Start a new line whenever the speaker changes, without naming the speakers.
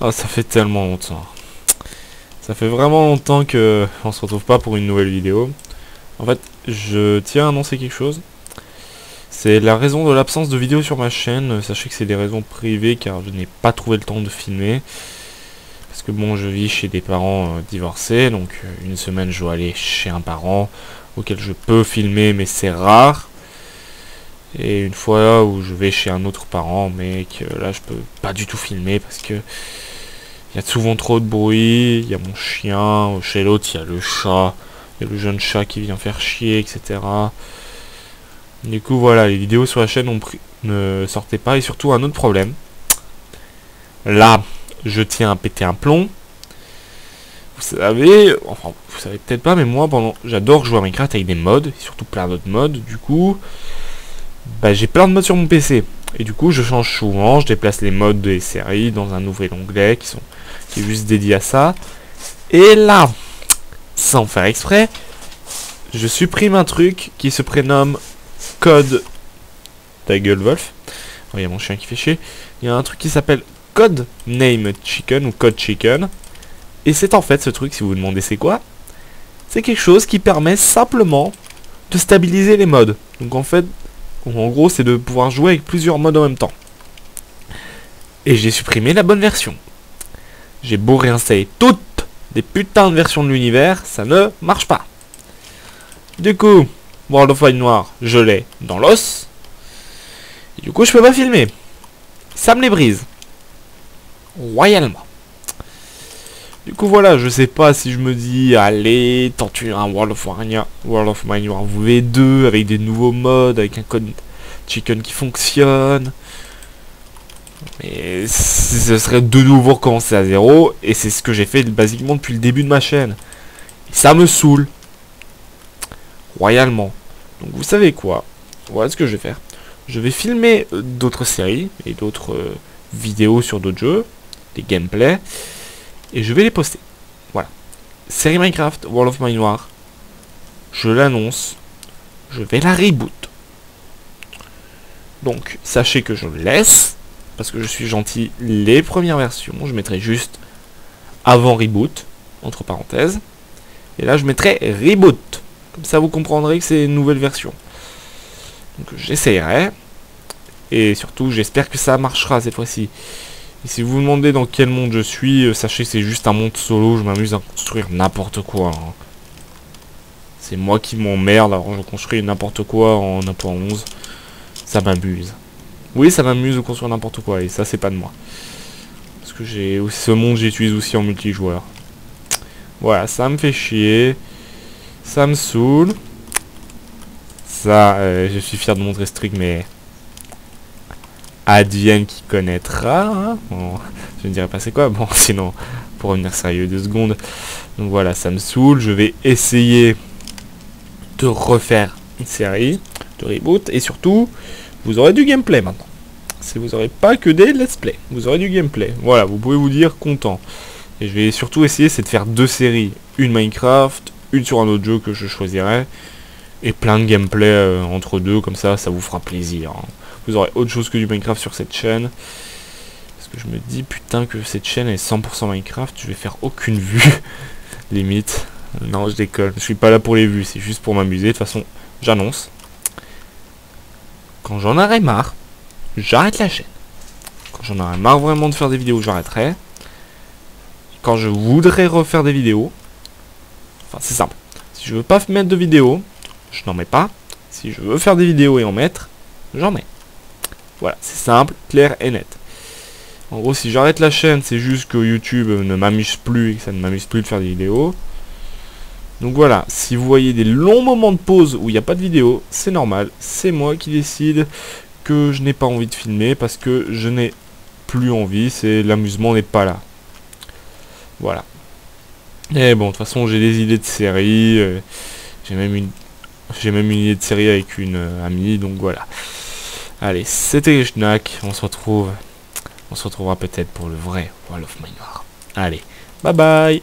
Ah, ça fait tellement longtemps. Ça fait vraiment longtemps que on se retrouve pas pour une nouvelle vidéo. En fait, je tiens à annoncer quelque chose. C'est la raison de l'absence de vidéos sur ma chaîne. Sachez que c'est des raisons privées car je n'ai pas trouvé le temps de filmer. Parce que bon, je vis chez des parents divorcés, donc une semaine je dois aller chez un parent auquel je peux filmer, mais c'est rare. Et une fois où je vais chez un autre parent, mais que là je peux pas du tout filmer parce que il y a souvent trop de bruit, il y a mon chien, chez l'autre il y a le chat, il y a le jeune chat qui vient faire chier, etc. Du coup voilà, les vidéos sur la chaîne ne sortaient pas, et surtout un autre problème. Là, je tiens à péter un plomb. Vous savez, enfin vous savez peut-être pas, mais moi j'adore jouer à Minecraft avec des mods, et surtout plein d'autres mods, du coup... Bah, j'ai plein de mods sur mon PC. Et du coup, je change souvent, je déplace les mods des séries dans un nouvel onglet qui est juste dédié à ça. Et là, sans faire exprès, je supprime un truc qui se prénomme Code... Ta gueule, Wolf. Oh, il y a mon chien qui fait chier. Il y a un truc qui s'appelle Code Name Chicken ou Code Chicken. Et c'est en fait ce truc, si vous vous demandez c'est quoi, c'est quelque chose qui permet simplement de stabiliser les mods. Donc en fait... En gros, c'est de pouvoir jouer avec plusieurs modes en même temps. Et j'ai supprimé la bonne version. J'ai beau réinstaller toutes des putains de versions de l'univers, ça ne marche pas. Du coup, World of Noir, je l'ai dans l'os. Et du coup, je peux pas filmer. Ça me les brise. Royalement. Du coup, voilà, je sais pas si je me dis, allez, tente un World of Minecraft V2 avec des nouveaux modes, avec un code chicken qui fonctionne. Mais ce serait de nouveau recommencer à zéro, et c'est ce que j'ai fait basiquement depuis le début de ma chaîne. Et ça me saoule. Royalement. Donc vous savez quoi? Voilà ce que je vais faire. Je vais filmer d'autres séries et d'autres vidéos sur d'autres jeux, des gameplays. Et je vais les poster. Voilà. Série Minecraft, World of Minecraft. Je l'annonce. Je vais la reboot. Donc, sachez que je laisse, parce que je suis gentil, les premières versions. Je mettrai juste avant reboot, entre parenthèses. Et là, je mettrai reboot. Comme ça, vous comprendrez que c'est une nouvelle version. Donc, j'essayerai. Et surtout, j'espère que ça marchera cette fois-ci. Et si vous vous demandez dans quel monde je suis, sachez que c'est juste un monde solo, je m'amuse à construire n'importe quoi. Hein. C'est moi qui m'emmerde, alors je construis n'importe quoi en 1.11. Ça m'amuse. Oui, ça m'amuse de construire n'importe quoi, et ça c'est pas de moi. Parce que ce monde j'utilise aussi en multijoueur. Voilà, ça me fait chier. Ça me saoule. Ça, je suis fier de montrer ce truc, mais... Advienne qui connaîtra, hein. Bon, je ne dirais pas c'est quoi, bon sinon pour revenir sérieux 2 secondes. Donc voilà, ça me saoule, je vais essayer de refaire une série, de reboot, et surtout vous aurez du gameplay maintenant. Si vous n'aurez pas que des let's play, vous aurez du gameplay. Voilà, vous pouvez vous dire content. Et je vais surtout essayer, c'est de faire 2 séries, une Minecraft, une sur un autre jeu que je choisirai, et plein de gameplay entre deux, comme ça vous fera plaisir. Hein. Vous aurez autre chose que du Minecraft sur cette chaîne. Parce que je me dis, putain, que cette chaîne est 100% Minecraft, je vais faire aucune vue. Limite. Non, je déconne. Je suis pas là pour les vues, c'est juste pour m'amuser. De toute façon, j'annonce. Quand j'en aurai marre, j'arrête la chaîne. Quand j'en aurai marre vraiment de faire des vidéos, j'arrêterai. Quand je voudrais refaire des vidéos, enfin, c'est simple. Si je veux pas mettre de vidéos, je n'en mets pas. Si je veux faire des vidéos et en mettre, j'en mets. Voilà, c'est simple, clair et net. En gros, si j'arrête la chaîne, c'est juste que YouTube ne m'amuse plus et que ça ne m'amuse plus de faire des vidéos. Donc voilà, si vous voyez des longs moments de pause où il n'y a pas de vidéo, c'est normal. C'est moi qui décide que je n'ai pas envie de filmer parce que je n'ai plus envie, l'amusement n'est pas là. Voilà. Et bon, de toute façon, j'ai des idées de série. J'ai même une idée de série avec une amie, donc voilà. Allez, c'était Schnack, on se retrouvera peut-être pour le vrai World of Minecraft. Allez, bye bye.